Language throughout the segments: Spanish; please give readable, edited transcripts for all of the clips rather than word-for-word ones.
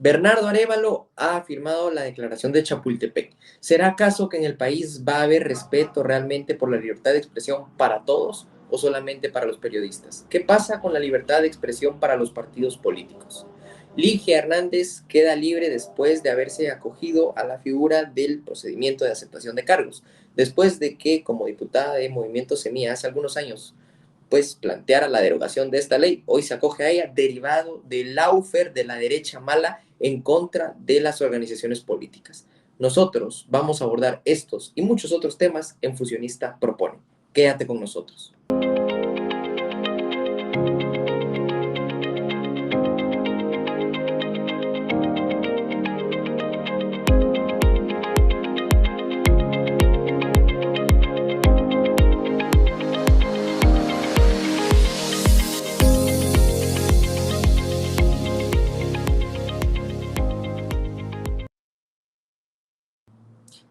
Bernardo Arévalo ha firmado la declaración de Chapultepec. ¿Será acaso que en el país va a haber respeto realmente por la libertad de expresión para todos o solamente para los periodistas? ¿Qué pasa con la libertad de expresión para los partidos políticos? Ligia Hernández queda libre después de haberse acogido a la figura del procedimiento de aceptación de cargos, después de que, como diputada de Movimiento Semilla hace algunos años, pues planteara la derogación de esta ley. Hoy se acoge a ella derivado del lawfare de la derecha mala en contra de las organizaciones políticas. Nosotros vamos a abordar estos y muchos otros temas en Fusionista Propone. Quédate con nosotros.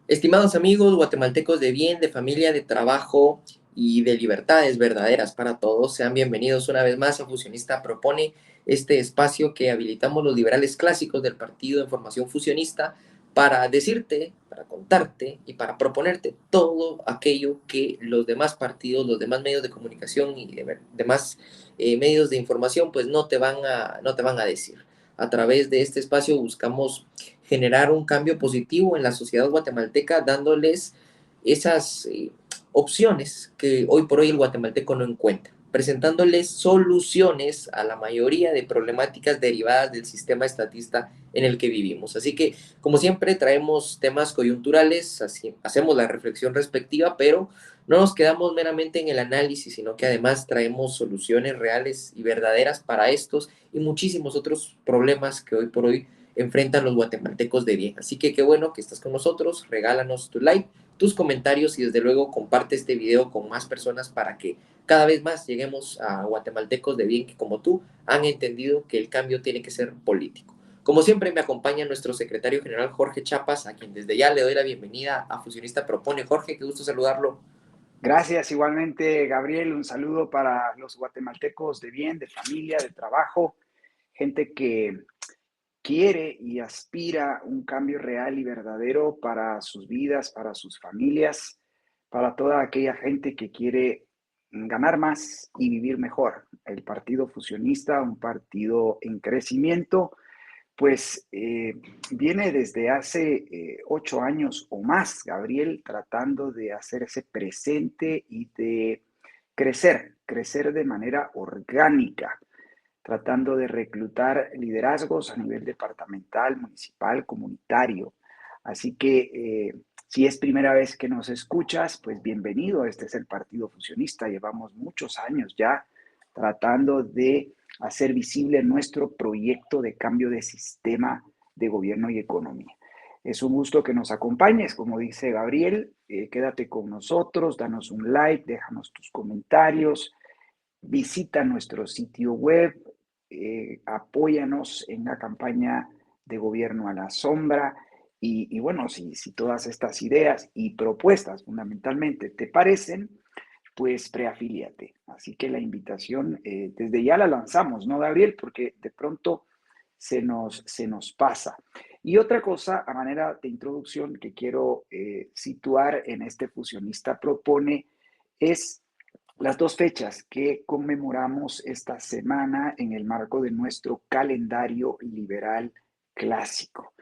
Estimados amigos guatemaltecos de bien, de familia, de trabajo y de libertades verdaderas para todos, sean bienvenidos una vez más a Fusionista Propone, este espacio que habilitamos los liberales clásicos del Partido de Formación Fusionista para decirte, para contarte y para proponerte todo aquello que los demás partidos, los demás medios de comunicación y demás medios de información pues no te van a decir. A través de este espacio buscamos generar un cambio positivo en la sociedad guatemalteca, dándoles esas opciones que hoy por hoy el guatemalteco no encuentra, presentándoles soluciones a la mayoría de problemáticas derivadas del sistema estatista en el que vivimos. Así que, como siempre, traemos temas coyunturales, así, hacemos la reflexión respectiva, pero no nos quedamos meramente en el análisis, sino que además traemos soluciones reales y verdaderas para estos y muchísimos otros problemas que hoy por hoy enfrentan los guatemaltecos de bien. Así que qué bueno que estás con nosotros, regálanos tu like, tus comentarios y desde luego comparte este video con más personas para que cada vez más lleguemos a guatemaltecos de bien que como tú han entendido que el cambio tiene que ser político. Como siempre me acompaña nuestro secretario general Jorge Chapas, a quien desde ya le doy la bienvenida a Fusionista Propone. Jorge, qué gusto saludarlo. Gracias igualmente, Gabriel. Un saludo para los guatemaltecos de bien, de familia, de trabajo, gente que quiere y aspira un cambio real y verdadero para sus vidas, para sus familias, para toda aquella gente que quiere ganar más y vivir mejor. El Partido Fusionista, un partido en crecimiento, pues viene desde hace 8 años o más, Gabriel, tratando de hacerse presente y de crecer de manera orgánica, tratando de reclutar liderazgos a nivel departamental, municipal, comunitario. Así que si es primera vez que nos escuchas, pues bienvenido. Este es el Partido Fusionista. Llevamos muchos años ya tratando de hacer visible nuestro proyecto de cambio de sistema de gobierno y economía. Es un gusto que nos acompañes, como dice Gabriel, quédate con nosotros, danos un like, déjanos tus comentarios, visita nuestro sitio web, apóyanos en la campaña de gobierno a la sombra y bueno, si todas estas ideas y propuestas fundamentalmente te parecen, pues preafíliate. Así que la invitación desde ya la lanzamos, ¿no, Gabriel? Porque de pronto se nos pasa. Y otra cosa, a manera de introducción que quiero situar en este Fusionista Propone es las dos fechas que conmemoramos esta semana en el marco de nuestro calendario liberal clásico.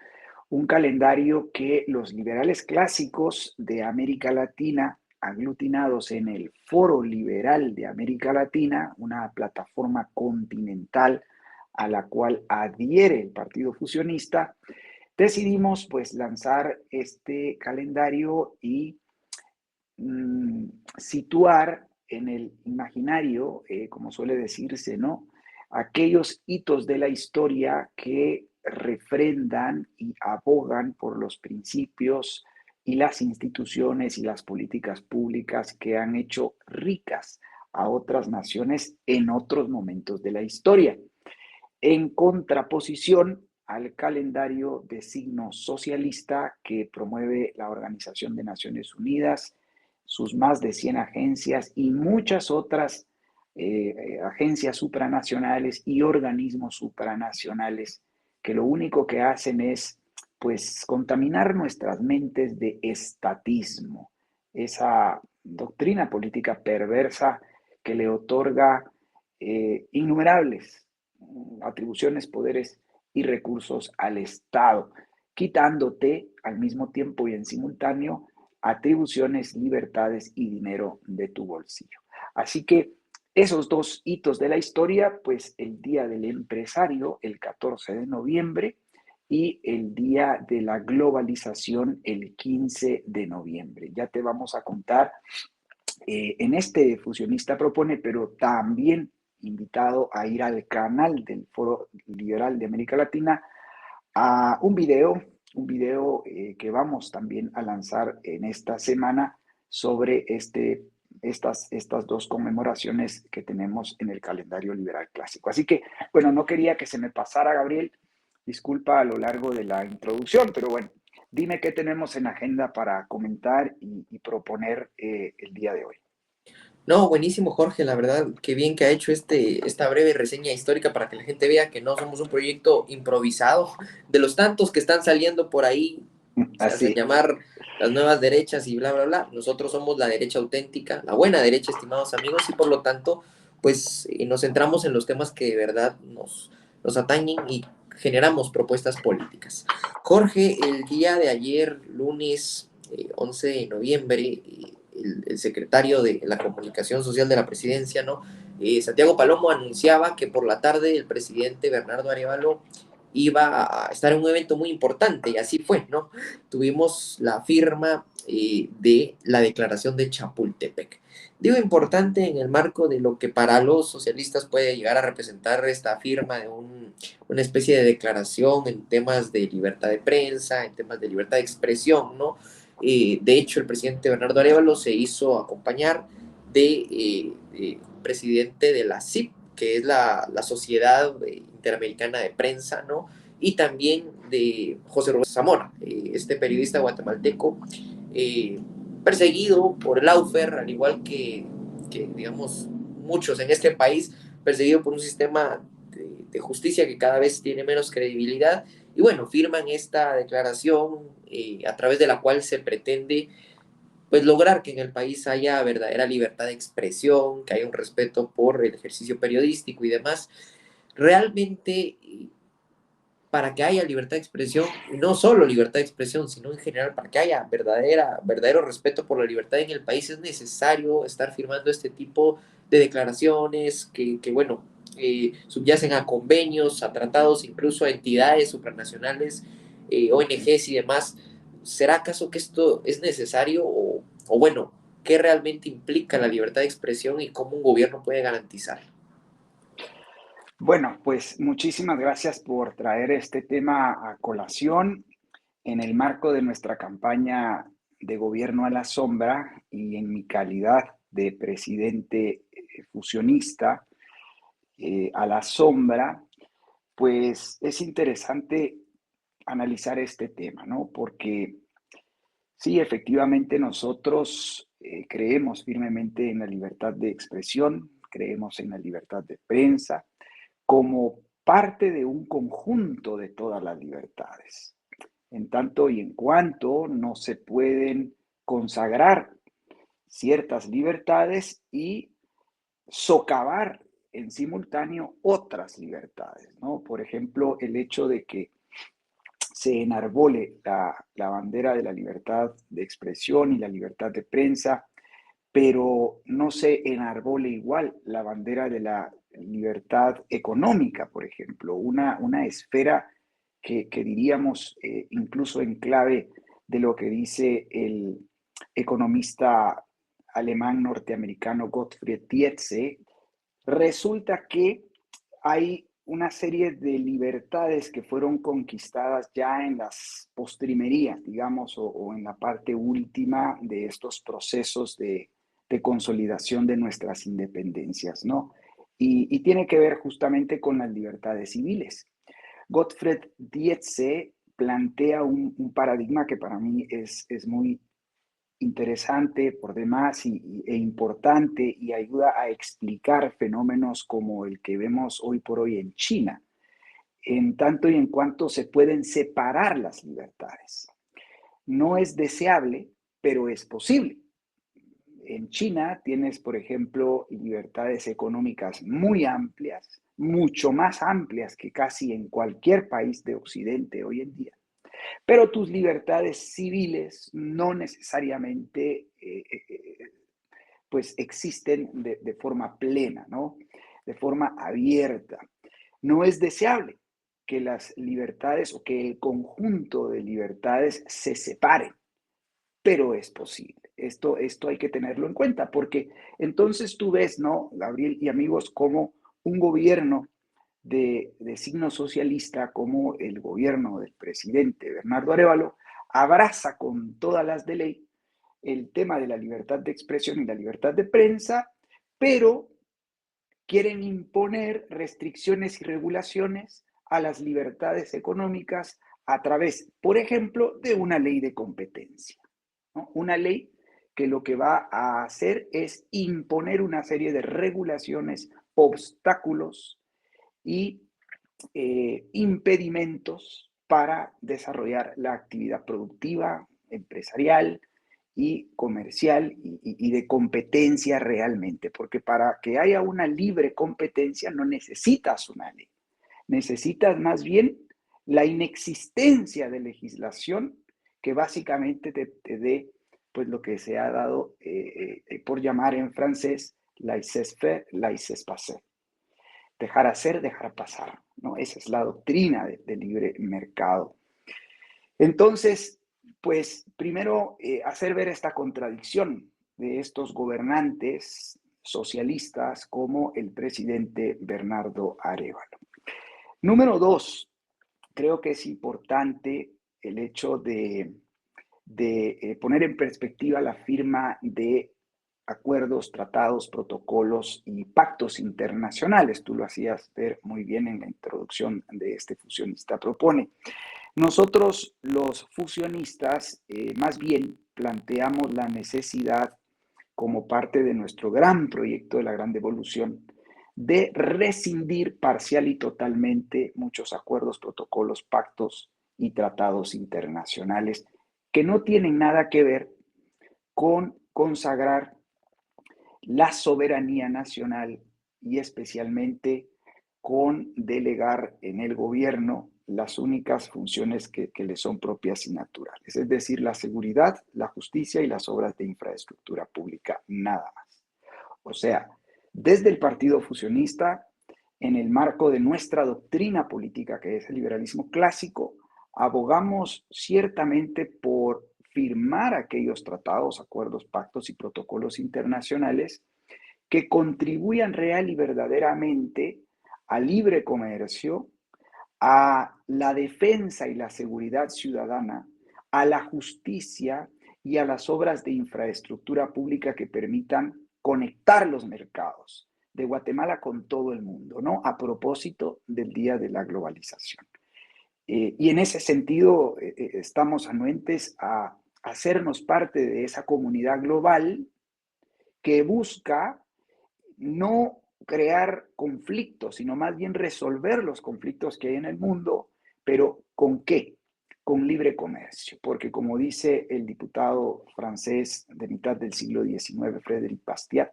Un calendario que los liberales clásicos de América Latina, aglutinados en el Foro Liberal de América Latina, una plataforma continental a la cual adhiere el Partido Fusionista, decidimos pues lanzar este calendario y situar en el imaginario, como suele decirse, ¿no? Aquellos hitos de la historia que refrendan y abogan por los principios y las instituciones y las políticas públicas que han hecho ricas a otras naciones en otros momentos de la historia, en contraposición al calendario de signo socialista que promueve la Organización de Naciones Unidas, sus más de 100 agencias y muchas otras agencias supranacionales y organismos supranacionales que lo único que hacen es, pues, contaminar nuestras mentes de estatismo, esa doctrina política perversa que le otorga innumerables atribuciones, poderes y recursos al Estado, quitándote al mismo tiempo y en simultáneo atribuciones, libertades y dinero de tu bolsillo. Así que esos dos hitos de la historia, pues el Día del Empresario, el 14 de noviembre, y el Día de la Globalización, el 15 de noviembre. Ya te vamos a contar en este Fusionista Propone, pero también invitado a ir al canal del Foro Liberal de América Latina a un video que vamos también a lanzar en esta semana sobre estas dos conmemoraciones que tenemos en el calendario liberal clásico. Así que, bueno, no quería que se me pasara, Gabriel, disculpa a lo largo de la introducción, pero bueno, dime qué tenemos en agenda para comentar y proponer el día de hoy. No, buenísimo, Jorge, la verdad, qué bien que ha hecho esta breve reseña histórica para que la gente vea que no somos un proyecto improvisado, de los tantos que están saliendo por ahí, se hacen Así. llamar las nuevas derechas y bla, bla, bla. Nosotros somos la derecha auténtica, la buena derecha, estimados amigos, y por lo tanto, pues nos centramos en los temas que de verdad nos atañen y generamos propuestas políticas. Jorge, el día de ayer, lunes 11 de noviembre, el secretario de la Comunicación Social de la Presidencia, ¿no? Santiago Palomo anunciaba que por la tarde el presidente Bernardo Arevalo iba a estar en un evento muy importante, y así fue, ¿no? Tuvimos la firma de la declaración de Chapultepec. Digo importante en el marco de lo que para los socialistas puede llegar a representar esta firma de una especie de declaración en temas de libertad de prensa, en temas de libertad de expresión, ¿no? De hecho, el presidente Bernardo Arevalo se hizo acompañar de presidente de la CIP, que es la Sociedad Interamericana de Prensa, ¿no? Y también de José Roberto Zamora, este periodista guatemalteco, eh, perseguido por el Aufer, al igual digamos, muchos en este país, perseguido por un sistema de justicia que cada vez tiene menos credibilidad. Y bueno, firman esta declaración a través de la cual se pretende pues lograr que en el país haya verdadera libertad de expresión, que haya un respeto por el ejercicio periodístico y demás. Realmente, para que haya libertad de expresión, y no solo libertad de expresión, sino en general para que haya verdadero respeto por la libertad en el país, es necesario estar firmando este tipo de declaraciones que bueno, subyacen a convenios, a tratados, incluso a entidades supranacionales, ONGs y demás. ¿Será acaso que esto es necesario o bueno, qué realmente implica la libertad de expresión y cómo un gobierno puede garantizarla? Bueno, pues muchísimas gracias por traer este tema a colación en el marco de nuestra campaña de gobierno a la sombra y en mi calidad de presidente fusionista a la sombra, pues es interesante analizar este tema, ¿no? Porque sí, efectivamente nosotros creemos firmemente en la libertad de expresión, creemos en la libertad de prensa como parte de un conjunto de todas las libertades. En tanto y en cuanto no se pueden consagrar ciertas libertades y socavar en simultáneo otras libertades, ¿no? Por ejemplo, el hecho de que se enarbole la bandera de la libertad de expresión y la libertad de prensa, pero no se enarbole igual la bandera de la libertad económica, por ejemplo, una esfera que diríamos incluso en clave de lo que dice el economista alemán norteamericano Gottfried Tietze, resulta que hay una serie de libertades que fueron conquistadas ya en las postrimerías, digamos, o en la parte última de estos procesos de consolidación de nuestras independencias, ¿no? Y tiene que ver justamente con las libertades civiles. Gottfried Dietze plantea un paradigma que para mí es muy interesante por demás e importante y ayuda a explicar fenómenos como el que vemos hoy por hoy en China. en tanto y en cuanto se pueden separar las libertades. No es deseable, pero es posible. En China tienes, por ejemplo, libertades económicas muy amplias, mucho más amplias que casi en cualquier país de Occidente hoy en día. Pero tus libertades civiles no necesariamente pues existen de forma plena, ¿no? De forma abierta. No es deseable que las libertades o que el conjunto de libertades se separen, pero es posible. Esto hay que tenerlo en cuenta, porque entonces tú ves, ¿no, Gabriel y amigos, como un gobierno de signo socialista, como el gobierno del presidente Bernardo Arévalo, abraza con todas las de ley el tema de la libertad de expresión y la libertad de prensa, pero quieren imponer restricciones y regulaciones a las libertades económicas a través, por ejemplo, de una ley de competencia, ¿no? Una ley que lo que va a hacer es imponer una serie de regulaciones, obstáculos y impedimentos para desarrollar la actividad productiva, empresarial y comercial y de competencia realmente, porque para que haya una libre competencia no necesitas una ley, necesitas más bien la inexistencia de legislación que básicamente te dé pues lo que se ha dado por llamar en francés laissez-faire, laissez-passer. Dejar hacer, dejar pasar, ¿no? Esa es la doctrina de libre mercado. Entonces, pues primero hacer ver esta contradicción de estos gobernantes socialistas como el presidente Bernardo Arévalo. Número dos, creo que es importante el hecho de poner en perspectiva la firma de acuerdos, tratados, protocolos y pactos internacionales. Tú lo hacías ver muy bien en la introducción de este Fusionista Propone. Nosotros, los fusionistas, más bien planteamos la necesidad, como parte de nuestro gran proyecto de la Gran Devolución, de rescindir parcial y totalmente muchos acuerdos, protocolos, pactos y tratados internacionales que no tienen nada que ver con consagrar la soberanía nacional y especialmente con delegar en el gobierno las únicas funciones que le son propias y naturales, es decir, la seguridad, la justicia y las obras de infraestructura pública, nada más. O sea, desde el Partido Fusionista, en el marco de nuestra doctrina política, que es el liberalismo clásico, abogamos ciertamente por firmar aquellos tratados, acuerdos, pactos y protocolos internacionales que contribuyan real y verdaderamente al libre comercio, a la defensa y la seguridad ciudadana, a la justicia y a las obras de infraestructura pública que permitan conectar los mercados de Guatemala con todo el mundo, ¿no? A propósito del Día de la Globalización. Y en ese sentido, estamos anuentes a hacernos parte de esa comunidad global que busca no crear conflictos, sino más bien resolver los conflictos que hay en el mundo, pero ¿con qué? Con libre comercio, porque como dice el diputado francés de mitad del siglo XIX, Frédéric Bastiat,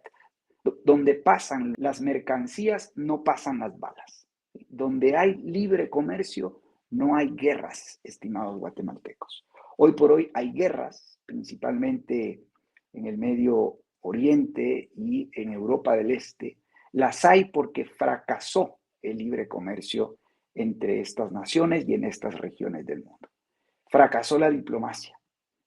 donde pasan las mercancías no pasan las balas. Donde hay libre comercio no hay guerras, estimados guatemaltecos. Hoy por hoy hay guerras, principalmente en el Medio Oriente y en Europa del Este. Las hay porque fracasó el libre comercio entre estas naciones y en estas regiones del mundo. Fracasó la diplomacia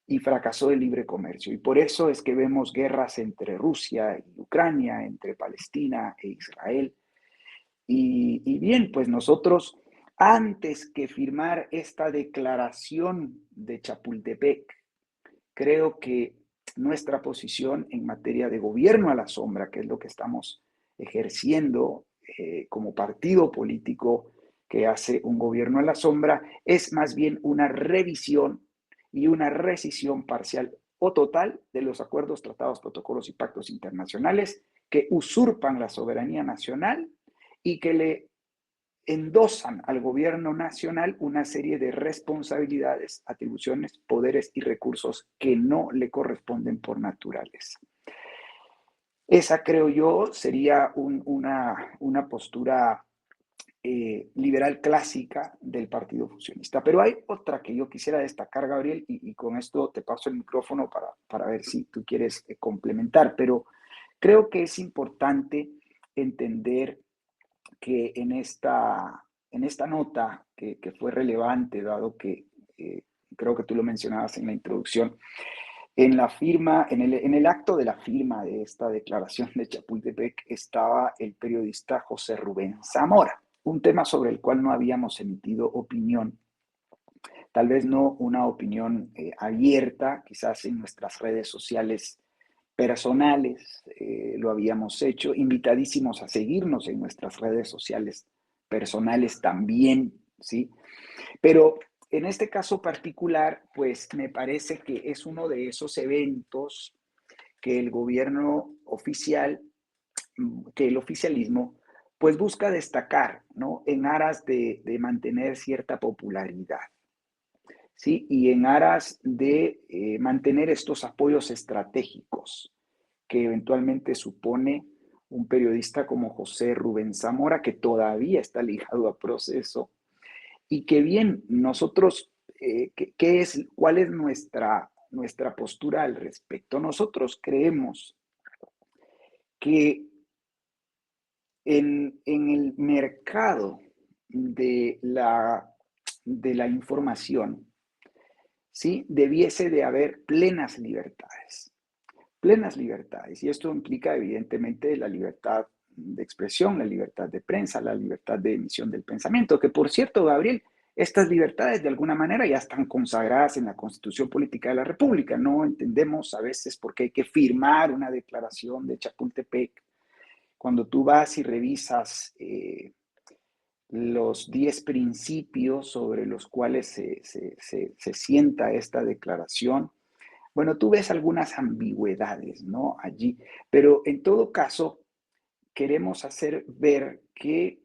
y fracasó el libre comercio. Y por eso es que vemos guerras entre Rusia y Ucrania, entre Palestina e Israel. Y bien, pues nosotros, antes que firmar esta declaración de Chapultepec, creo que nuestra posición en materia de gobierno a la sombra, que es lo que estamos ejerciendo como partido político que hace un gobierno a la sombra, es más bien una revisión y una rescisión parcial o total de los acuerdos, tratados, protocolos y pactos internacionales que usurpan la soberanía nacional y que le endosan al gobierno nacional una serie de responsabilidades, atribuciones, poderes y recursos que no le corresponden por naturaleza. Esa, creo yo, sería una postura liberal clásica del Partido Fusionista. Pero hay otra que yo quisiera destacar, Gabriel, y con esto te paso el micrófono para ver si tú quieres complementar, pero creo que es importante entender que en esta nota que fue relevante, dado que creo que tú lo mencionabas en la introducción, en la firma, en el acto de la firma de esta declaración de Chapultepec estaba el periodista José Rubén Zamora, un tema sobre el cual no habíamos emitido opinión, tal vez no una opinión abierta, quizás en nuestras redes sociales personales lo habíamos hecho, invitadísimos a seguirnos en nuestras redes sociales personales también, ¿sí? Pero en este caso particular, pues me parece que es uno de esos eventos que el gobierno oficial, que el oficialismo, pues busca destacar, ¿no? En aras de mantener cierta popularidad, ¿sí? Y en aras de mantener estos apoyos estratégicos que eventualmente supone un periodista como José Rubén Zamora, que todavía está ligado a Proceso, y que bien, nosotros, ¿cuál es nuestra postura al respecto? Nosotros creemos que en el mercado de la información, ¿sí? Debiese de haber plenas libertades. Y esto implica evidentemente la libertad de expresión, la libertad de prensa, la libertad de emisión del pensamiento, que por cierto, Gabriel, estas libertades de alguna manera ya están consagradas en la Constitución Política de la República. No entendemos a veces por qué hay que firmar una declaración de Chapultepec. Cuando tú vas y revisas los 10 principios sobre los cuales se sienta esta declaración, bueno, tú ves algunas ambigüedades, ¿no? Allí, pero en todo caso, queremos hacer ver que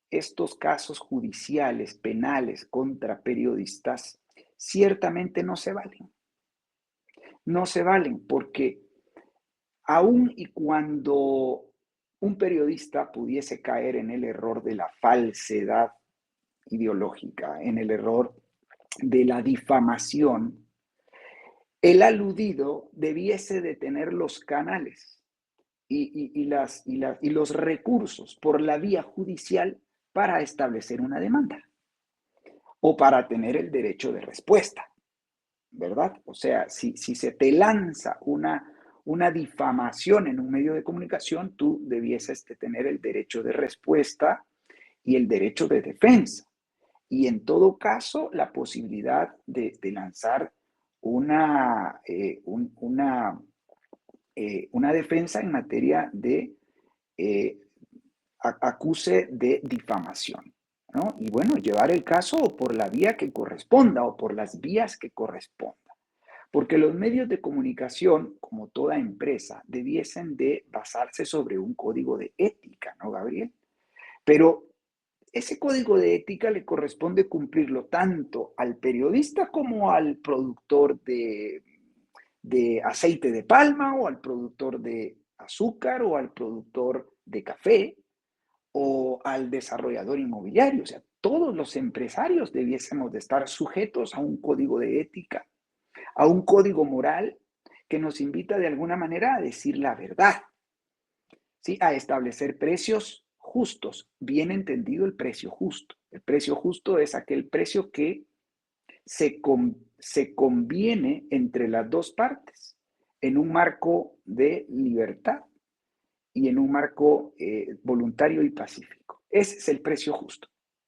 estos casos judiciales, penales contra periodistas, ciertamente no se valen. No se valen porque aun y cuando un periodista pudiese caer en el error de la falsedad ideológica, en el error de la difamación, el aludido debiese de tener los canales y los recursos por la vía judicial para establecer una demanda o para tener el derecho de respuesta, ¿verdad? O sea, si se te lanza una difamación en un medio de comunicación, tú debieses de tener el derecho de respuesta y el derecho de defensa. Y en todo caso, la posibilidad de lanzar una, una defensa en materia de acuse de difamación, ¿no? Y bueno, llevar el caso por la vía que corresponda o por las vías que corresponda. Porque los medios de comunicación, como toda empresa, debiesen de basarse sobre un código de ética, ¿no, Gabriel? Pero ese código de ética le corresponde cumplirlo tanto al periodista como al productor de aceite de palma o al productor de azúcar o al productor de café o al desarrollador inmobiliario. O sea, todos los empresarios debiésemos de estar sujetos a un código de ética, a un código moral que nos invita de alguna manera a decir la verdad, ¿sí? A establecer precios justos, bien entendido el precio justo. El precio justo es aquel precio que se conviene entre las dos partes en un marco de libertad y en un marco voluntario y pacífico. Ese es el precio justo.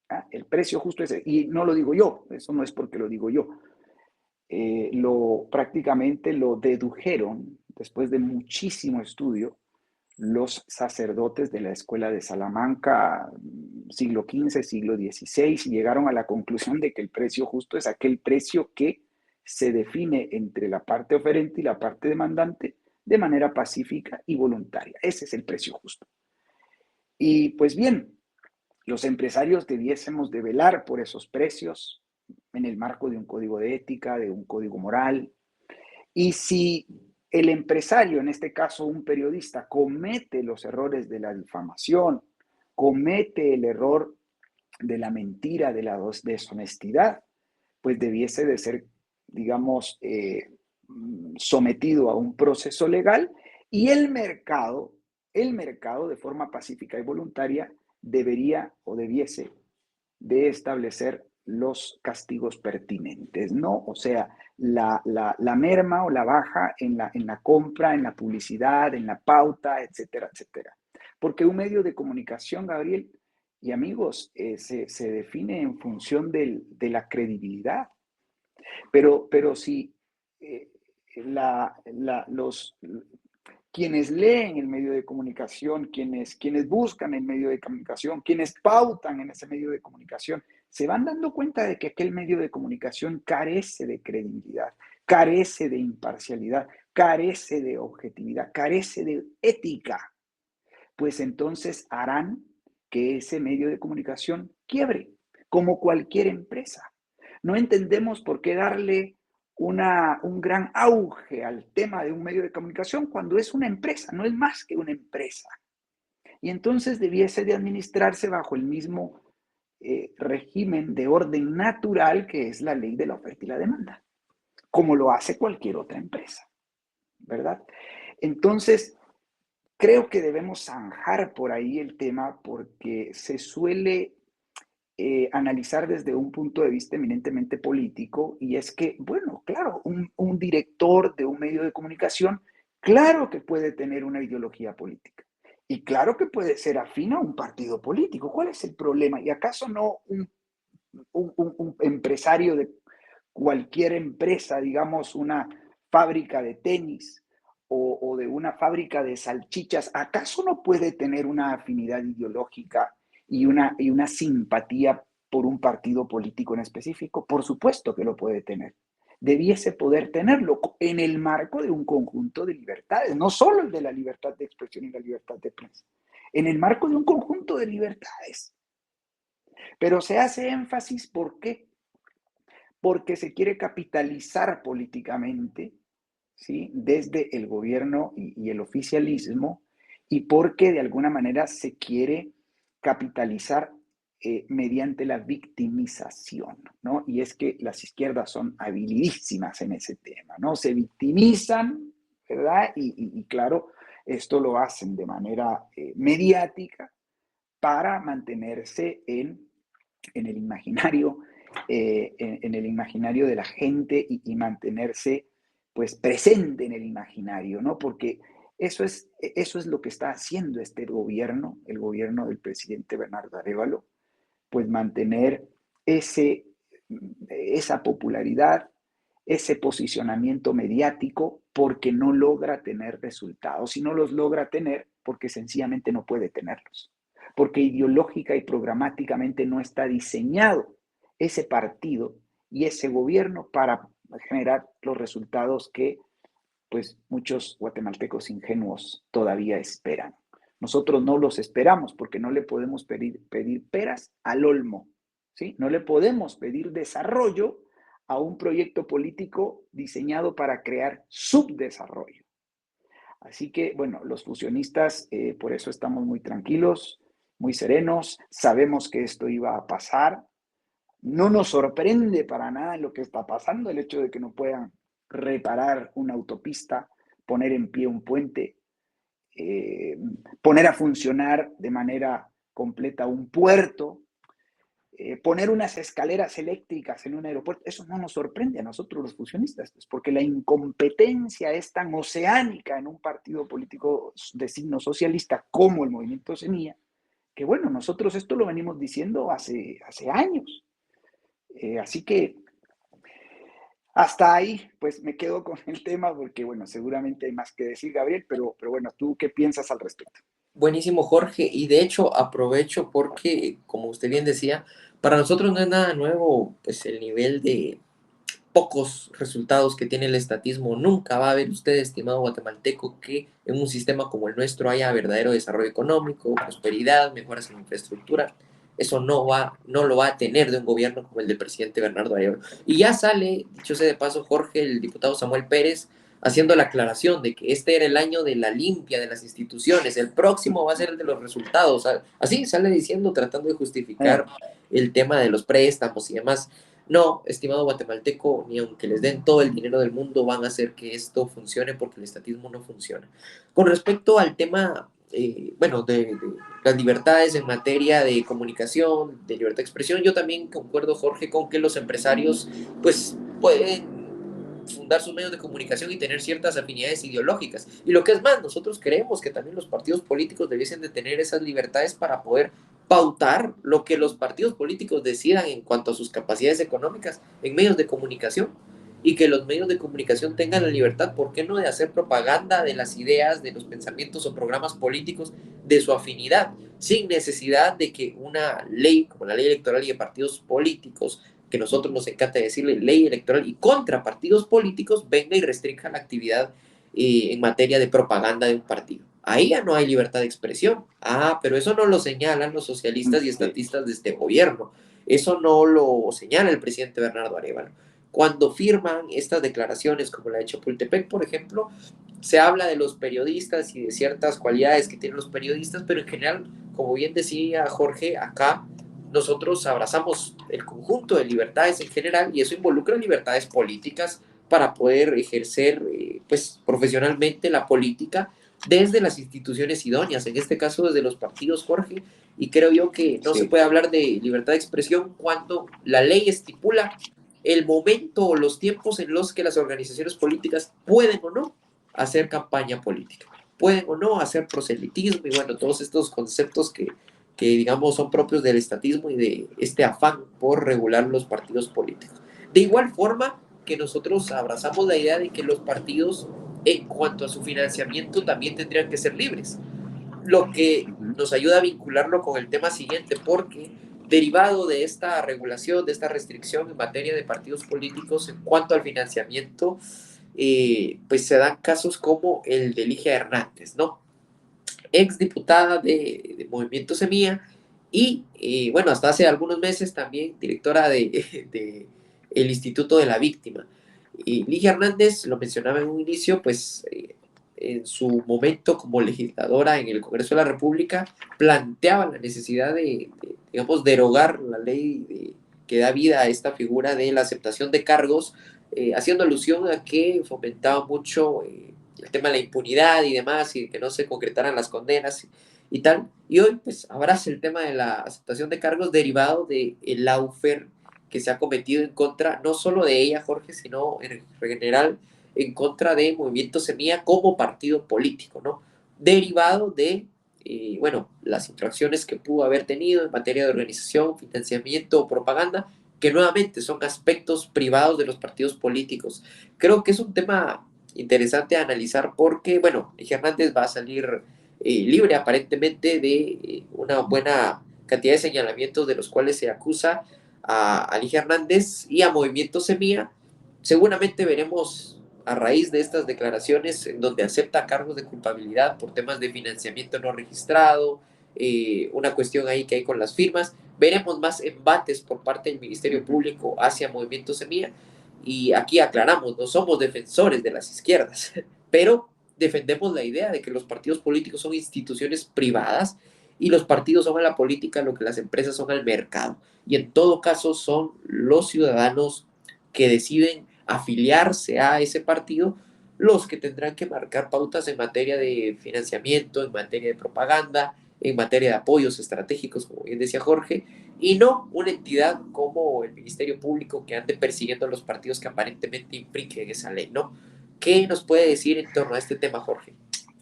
¿Ah? El precio justo es, y no lo digo yo, eso no es porque lo digo yo, prácticamente lo dedujeron después de muchísimo estudio los sacerdotes de la escuela de Salamanca, siglo XV, siglo XVI, y llegaron a la conclusión de que el precio justo es aquel precio que se define entre la parte oferente y la parte demandante de manera pacífica y voluntaria. Ese es el precio justo. Y pues bien, Los empresarios debiésemos de velar por esos precios en el marco de un código de ética, de un código moral. Y si el empresario, en este caso un periodista, comete los errores de la difamación, comete el error de la mentira, de la deshonestidad, pues debiese de ser, digamos, sometido a un proceso legal y el mercado de forma pacífica y voluntaria debería o debiese de establecer los castigos pertinentes, ¿no? O sea, la merma o la baja en la compra, en la publicidad, en la pauta, etcétera, etcétera. Porque un medio de comunicación, Gabriel y amigos, se define en función de la credibilidad. Pero si eh, los, quienes leen el medio de comunicación, quienes buscan el medio de comunicación, quienes pautan en ese medio de comunicación, se van dando cuenta de que aquel medio de comunicación carece de credibilidad, carece de imparcialidad, carece de objetividad, carece de ética, pues entonces harán que ese medio de comunicación quiebre, como cualquier empresa. No entendemos por qué darle un gran auge al tema de un medio de comunicación cuando es una empresa, no es más que una empresa. Y entonces debiese de administrarse bajo el mismo régimen de orden natural que es la ley de la oferta y la demanda, como lo hace cualquier otra empresa, ¿verdad? Entonces, creo que debemos zanjar por ahí el tema porque se suele analizar desde un punto de vista eminentemente político y es que, bueno, claro, un director de un medio de comunicación, claro que puede tener una ideología política y claro que puede ser afín a un partido político. ¿Cuál es el problema? ¿Y acaso no un empresario de cualquier empresa, digamos una fábrica de tenis o de una fábrica de salchichas, acaso no puede tener una afinidad ideológica y una simpatía por un partido político en específico? Por supuesto que lo puede tener. Debiese poder tenerlo en el marco de un conjunto de libertades, no solo el de la libertad de expresión y la libertad de prensa, en el marco de un conjunto de libertades. Pero se hace énfasis, ¿por qué? Porque se quiere capitalizar políticamente, ¿sí? Desde el gobierno y el oficialismo, y porque de alguna manera se quiere capitalizar mediante la victimización, ¿no? Y es que las izquierdas son habilidísimas en ese tema, ¿no? Se victimizan, ¿verdad? Y claro, esto lo hacen de manera mediática para mantenerse en el imaginario, en el imaginario de la gente y mantenerse pues presente en el imaginario, ¿no? Porque eso es lo que está haciendo este gobierno, el gobierno del presidente Bernardo Arévalo, pues mantener ese, esa popularidad, ese posicionamiento mediático, porque no logra tener resultados y no los logra tener porque sencillamente no puede tenerlos, porque ideológica y programáticamente no está diseñado ese partido y ese gobierno para generar los resultados que pues muchos guatemaltecos ingenuos todavía esperan. Nosotros no los esperamos porque no le podemos pedir peras al olmo, ¿sí? No le podemos pedir desarrollo a un proyecto político diseñado para crear subdesarrollo. Así que, bueno, los fusionistas, por eso estamos muy tranquilos, muy serenos, sabemos que esto iba a pasar, no nos sorprende para nada lo que está pasando, el hecho de que no puedan reparar una autopista, poner en pie un puente, eh, poner a funcionar de manera completa un puerto, poner unas escaleras eléctricas en un aeropuerto. Eso no nos sorprende a nosotros los fusionistas, pues, porque la incompetencia es tan oceánica en un partido político de signo socialista como el Movimiento Semilla, que bueno, nosotros esto lo venimos diciendo hace años. Así que hasta ahí, pues me quedo con el tema porque, bueno, seguramente hay más que decir, Gabriel, pero bueno, ¿tú qué piensas al respecto? Buenísimo, Jorge. Y de hecho aprovecho porque, como usted bien decía, para nosotros no es nada nuevo, pues el nivel de pocos resultados que tiene el estatismo. Nunca va a ver usted, estimado guatemalteco, que en un sistema como el nuestro haya verdadero desarrollo económico, prosperidad, mejoras en infraestructura. Eso no lo va a tener de un gobierno como el del presidente Bernardo Arevalo. Y ya sale, dicho sea de paso, Jorge, el diputado Samuel Pérez, haciendo la aclaración de que este era el año de la limpia de las instituciones, el próximo va a ser el de los resultados. Así sale diciendo, tratando de justificar el tema de los préstamos y demás. No, estimado guatemalteco, ni aunque les den todo el dinero del mundo van a hacer que esto funcione porque el estatismo no funciona. Con respecto al tema, bueno, de las libertades en materia de comunicación, de libertad de expresión, yo también concuerdo, Jorge, con que los empresarios pues pueden fundar sus medios de comunicación y tener ciertas afinidades ideológicas. Y lo que es más, nosotros creemos que también los partidos políticos debiesen de tener esas libertades para poder pautar lo que los partidos políticos decidan en cuanto a sus capacidades económicas en medios de comunicación y que los medios de comunicación tengan la libertad, ¿por qué no?, de hacer propaganda de las ideas, de los pensamientos o programas políticos de su afinidad, sin necesidad de que una ley como la ley electoral y de partidos políticos, que nosotros nos encanta decirle ley electoral y contra partidos políticos, venga y restrinja la actividad en materia de propaganda de un partido. Ahí ya no hay libertad de expresión. Ah, pero eso no lo señalan los socialistas y Sí, estatistas de este gobierno. Eso no lo señala el presidente Bernardo Arevalo. Cuando firman estas declaraciones, como la de Chapultepec, por ejemplo, se habla de los periodistas y de ciertas cualidades que tienen los periodistas, pero en general, como bien decía Jorge, acá nosotros abrazamos el conjunto de libertades en general y eso involucra libertades políticas para poder ejercer pues profesionalmente la política desde las instituciones idóneas, en este caso desde los partidos, Jorge, y creo yo que no se sí. puede hablar de libertad de expresión cuando la ley estipula el momento o los tiempos en los que las organizaciones políticas pueden o no hacer campaña política, pueden o no hacer proselitismo y bueno, todos estos conceptos que digamos son propios del estatismo y de este afán por regular los partidos políticos. De igual forma que nosotros abrazamos la idea de que los partidos en cuanto a su financiamiento también tendrían que ser libres, lo que Ujú. nos ayuda a vincularlo con el tema siguiente, porque derivado de esta regulación, de esta restricción en materia de partidos políticos en cuanto al financiamiento, pues se dan casos como el de Ligia Hernández, ¿no? Ex diputada de Movimiento Semilla y, bueno, hasta hace algunos meses también directora de el Instituto de la Víctima. Y Ligia Hernández, lo mencionaba en un inicio, pues en su momento como legisladora en el Congreso de la República, planteaba la necesidad de digamos, derogar la ley que da vida a esta figura de la aceptación de cargos, haciendo alusión a que fomentaba mucho el tema de la impunidad y demás, y que no se concretaran las condenas y tal. Y hoy, pues, abraza el tema de la aceptación de cargos derivado del lawfare que se ha cometido en contra, no solo de ella, Jorge, sino en general en contra de Movimiento Semilla como partido político, ¿no? Derivado de, bueno, las infracciones que pudo haber tenido en materia de organización, financiamiento o propaganda, que nuevamente son aspectos privados de los partidos políticos. Creo que es un tema interesante a analizar porque, bueno, Hernández va a salir libre aparentemente de una buena cantidad de señalamientos de los cuales se acusa a Ligia Hernández y a Movimiento Semilla. Seguramente veremos a raíz de estas declaraciones en donde acepta cargos de culpabilidad por temas de financiamiento no registrado, una cuestión ahí que hay con las firmas. Veremos más embates por parte del Ministerio Ujú. Público hacia Movimiento Semilla. Y aquí aclaramos, no somos defensores de las izquierdas, pero defendemos la idea de que los partidos políticos son instituciones privadas y los partidos son a la política lo que las empresas son al mercado. Y en todo caso son los ciudadanos que deciden afiliarse a ese partido los que tendrán que marcar pautas en materia de financiamiento, en materia de propaganda, en materia de apoyos estratégicos, como bien decía Jorge, y no una entidad como el Ministerio Público que ande persiguiendo a los partidos que aparentemente infringen esa ley, ¿no? ¿Qué nos puede decir en torno a este tema, Jorge?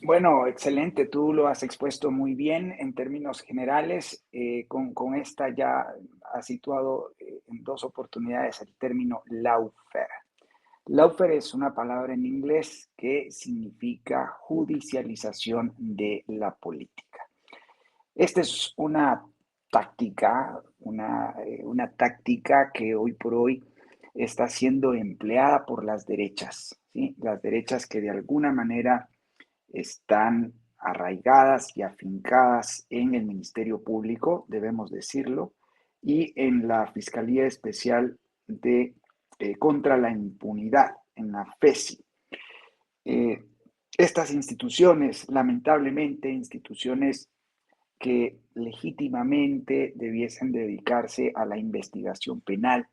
Bueno, excelente. Tú lo has expuesto muy bien en términos generales. Con esta ya has situado en dos oportunidades el término lawfare. Lawfare es una palabra en inglés que significa judicialización de la política. Esta es una táctica que hoy por hoy está siendo empleada por las derechas, ¿sí? Las derechas que de alguna manera están arraigadas y afincadas en el Ministerio Público, debemos decirlo, y en la Fiscalía Especial de contra la Impunidad, en la FESI. Estas instituciones, lamentablemente, instituciones que legítimamente debiesen dedicarse a la investigación penal,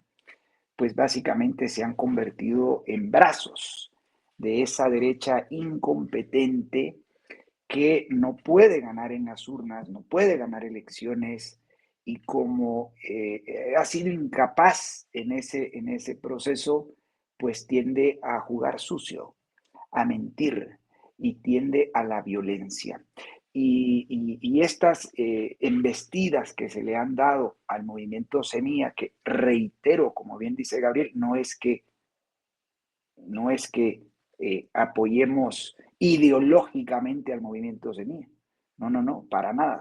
pues básicamente se han convertido en brazos de esa derecha incompetente que no puede ganar en las urnas, no puede ganar elecciones y como ha sido incapaz en ese proceso, pues tiende a jugar sucio, a mentir y tiende a la violencia. Y estas embestidas que se le han dado al movimiento Semilla, que reitero, como bien dice Gabriel, no es que apoyemos ideológicamente al movimiento Semilla. No, para nada.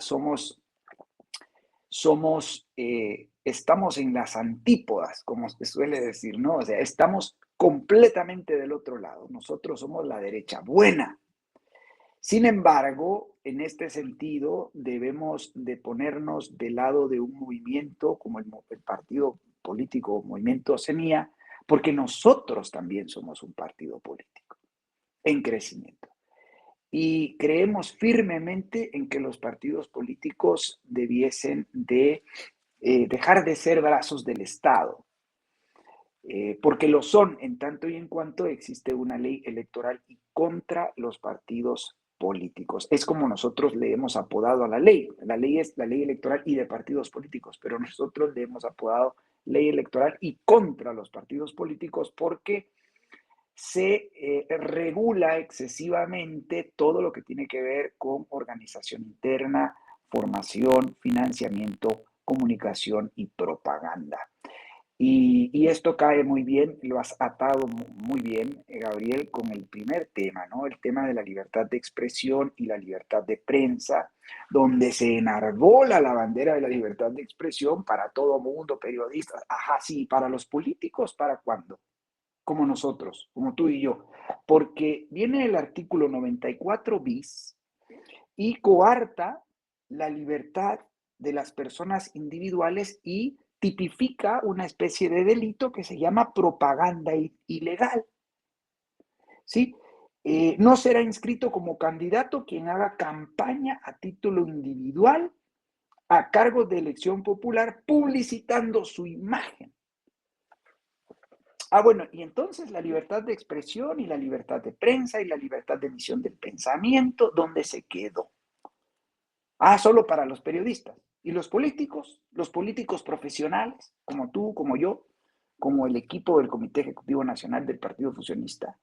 Estamos en las antípodas, como se suele decir, ¿no? O sea, estamos completamente del otro lado. Nosotros somos la derecha buena. Sin embargo, en este sentido, debemos de ponernos del lado de un movimiento como el partido político Movimiento Semilla, porque nosotros también somos un partido político en crecimiento. Y creemos firmemente en que los partidos políticos debiesen de dejar de ser brazos del Estado, porque lo son en tanto y en cuanto existe una ley electoral y contra los partidos políticos. Es como nosotros le hemos apodado a la ley. La ley es la ley electoral y de partidos políticos, pero nosotros le hemos apodado ley electoral y contra los partidos políticos porque se regula excesivamente todo lo que tiene que ver con organización interna, formación, financiamiento, comunicación y propaganda. Y esto cae muy bien, lo has atado muy bien, Gabriel, con el primer tema, ¿no? El tema de la libertad de expresión y la libertad de prensa, donde se enarbola la bandera de la libertad de expresión para todo mundo, periodistas, ajá, sí, para los políticos, ¿para cuándo? Como nosotros, como tú y yo, porque viene el artículo 94 bis y coarta la libertad de las personas individuales y tipifica una especie de delito que se llama propaganda ilegal. ¿Sí? No será inscrito como candidato quien haga campaña a título individual a cargo de elección popular publicitando su imagen. Bueno, y entonces la libertad de expresión y la libertad de prensa y la libertad de emisión del pensamiento, ¿dónde se quedó? Solo para los periodistas. ¿Y los políticos profesionales, como tú, como yo, como el equipo del Comité Ejecutivo Nacional del Partido Fusionista?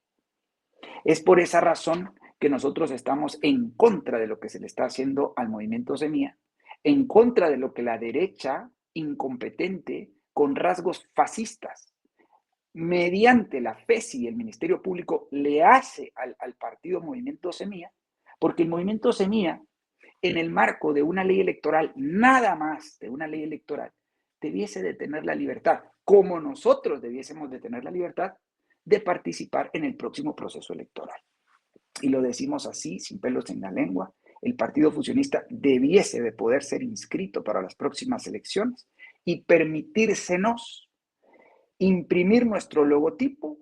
Es por esa razón que nosotros estamos en contra de lo que se le está haciendo al movimiento Semilla, en contra de lo que la derecha incompetente, con rasgos fascistas, mediante la FESI y el Ministerio Público, le hace al partido Movimiento Semilla, porque el Movimiento Semilla, en el marco de una ley electoral, nada más de una ley electoral, debiese de tener la libertad, como nosotros debiésemos de tener la libertad, de participar en el próximo proceso electoral. Y lo decimos así, sin pelos en la lengua, el Partido Fusionista debiese de poder ser inscrito para las próximas elecciones y permitírsenos imprimir nuestro logotipo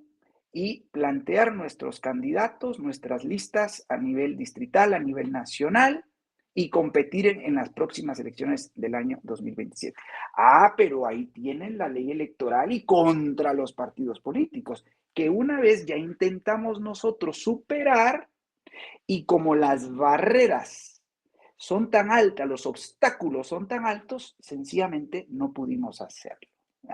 y plantear nuestros candidatos, nuestras listas a nivel distrital, a nivel nacional y competir en las próximas elecciones del año 2027. Pero ahí tienen la ley electoral y contra los partidos políticos, que una vez ya intentamos nosotros superar y como las barreras son tan altas, los obstáculos son tan altos, sencillamente no pudimos hacerlo.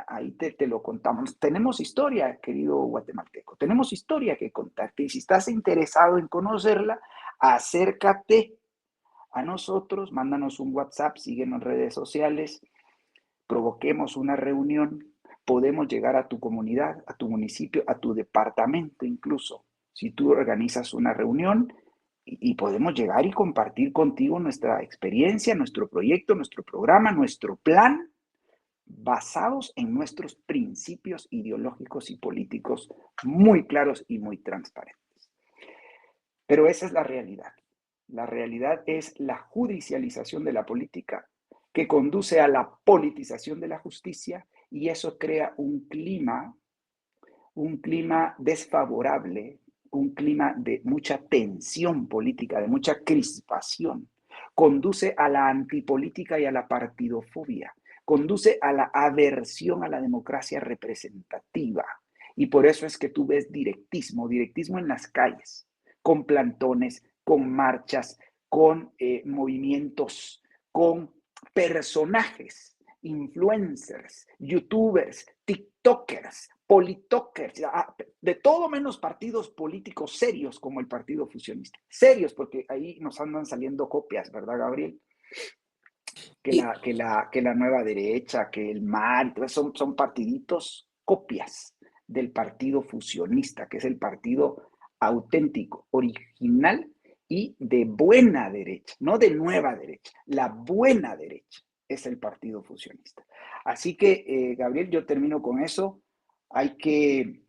Ahí te lo contamos. Tenemos historia, querido guatemalteco, tenemos historia que contarte. Y si estás interesado en conocerla, acércate a nosotros, mándanos un WhatsApp, síguenos en redes sociales, provoquemos una reunión, podemos llegar a tu comunidad, a tu municipio, a tu departamento incluso. Si tú organizas una reunión y podemos llegar y compartir contigo nuestra experiencia, nuestro proyecto, nuestro programa, nuestro plan, basados en nuestros principios ideológicos y políticos muy claros y muy transparentes. Pero esa es la realidad. La realidad es la judicialización de la política que conduce a la politización de la justicia y eso crea un clima desfavorable, un clima de mucha tensión política, de mucha crispación. Conduce a la antipolítica y a la partidofobia. Conduce a la aversión a la democracia representativa. Y por eso es que tú ves directismo en las calles, con plantones, con marchas, con movimientos, con personajes, influencers, youtubers, tiktokers, politokers, de todo menos partidos políticos serios como el Partido Fusionista. Serios, porque ahí nos andan saliendo copias, ¿verdad, Gabriel? Y, Que la nueva derecha, que el MAR, son partiditos copias del Partido Fusionista, que es el partido auténtico, original y de buena derecha, no de nueva derecha, la buena derecha es el Partido Fusionista. Así que, Gabriel, yo termino con eso. Hay que,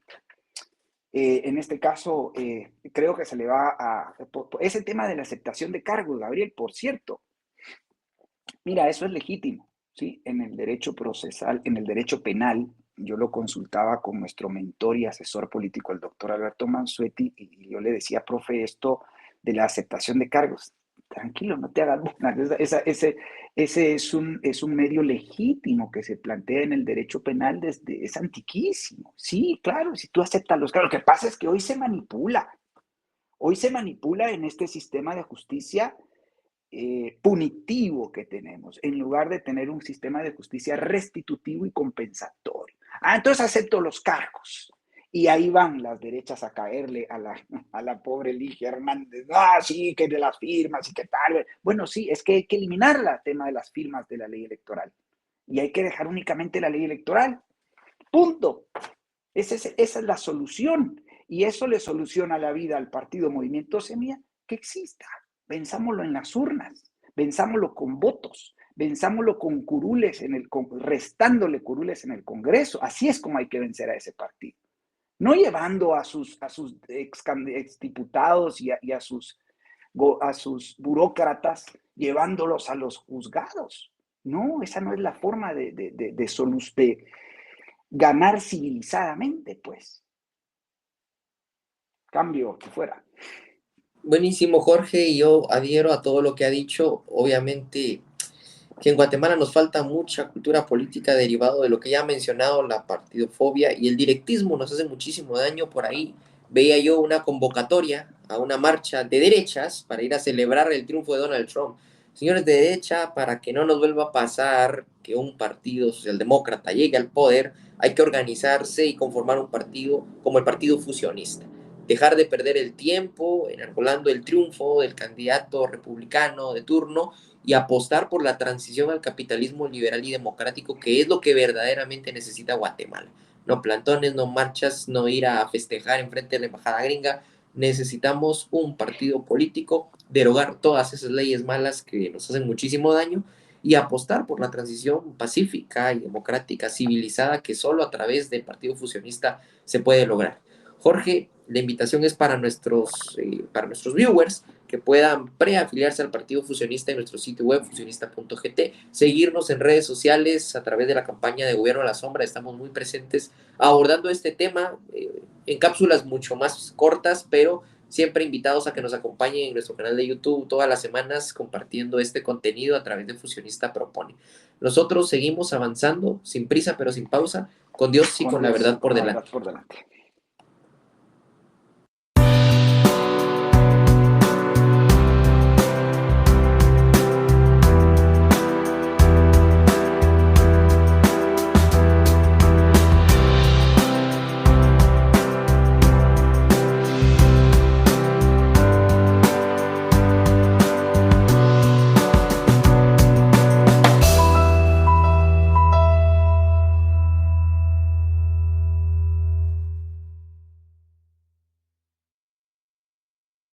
en este caso, creo que se le va a... Ese tema de la aceptación de cargos, Gabriel, por cierto, mira, eso es legítimo, ¿sí? En el derecho procesal, en el derecho penal, yo lo consultaba con nuestro mentor y asesor político, el doctor Alberto Mansuetti, y yo le decía, profe, esto de la aceptación de cargos, tranquilo, no te hagas bolas, ese es un medio legítimo que se plantea en el derecho penal desde, es antiquísimo. Sí, claro, si tú aceptas los cargos, lo que pasa es que hoy se manipula en este sistema de justicia punitivo que tenemos, en lugar de tener un sistema de justicia restitutivo y compensatorio. Entonces acepto los cargos. Y ahí van las derechas a caerle a la pobre Ligia Hernández. Sí, que de las firmas y qué tal. Bueno, sí, es que hay que eliminar el tema de las firmas de la ley electoral. Y hay que dejar únicamente la ley electoral. Punto. Esa es la solución. Y eso le soluciona la vida al partido Movimiento Semilla que exista. Venzámoslo en las urnas, venzámoslo con votos, venzámoslo con curules, restándole curules en el Congreso. Así es como hay que vencer a ese partido. No llevando a sus exdiputados y a sus burócratas, llevándolos a los juzgados. No, esa no es la forma de ganar civilizadamente, pues. Cambio que fuera. buenísimo, Jorge, y yo adhiero a todo lo que ha dicho. Obviamente que en Guatemala nos falta mucha cultura política derivado de lo que ya ha mencionado, la partidofobia y el directismo nos hace muchísimo daño. Por ahí veía yo una convocatoria a una marcha de derechas para ir a celebrar el triunfo de Donald Trump. Señores de derecha, para que no nos vuelva a pasar que un partido socialdemócrata llegue al poder, hay que organizarse y conformar un partido como el Partido Fusionista. Dejar de perder el tiempo enarbolando el triunfo del candidato republicano de turno y apostar por la transición al capitalismo liberal y democrático, que es lo que verdaderamente necesita Guatemala. No plantones, no marchas, no ir a festejar en frente de la embajada gringa. Necesitamos un partido político, derogar todas esas leyes malas que nos hacen muchísimo daño y apostar por la transición pacífica y democrática, civilizada, que solo a través del Partido Fusionista se puede lograr. Jorge, la invitación es para nuestros viewers que puedan preafiliarse al Partido Fusionista en nuestro sitio web fusionista.gt, seguirnos en redes sociales a través de la campaña de Gobierno a la Sombra. Estamos muy presentes abordando este tema en cápsulas mucho más cortas, pero siempre invitados a que nos acompañen en nuestro canal de YouTube todas las semanas compartiendo este contenido a través de Fusionista Propone. Nosotros seguimos avanzando sin prisa pero sin pausa, con Dios y con la verdad por delante. Por delante.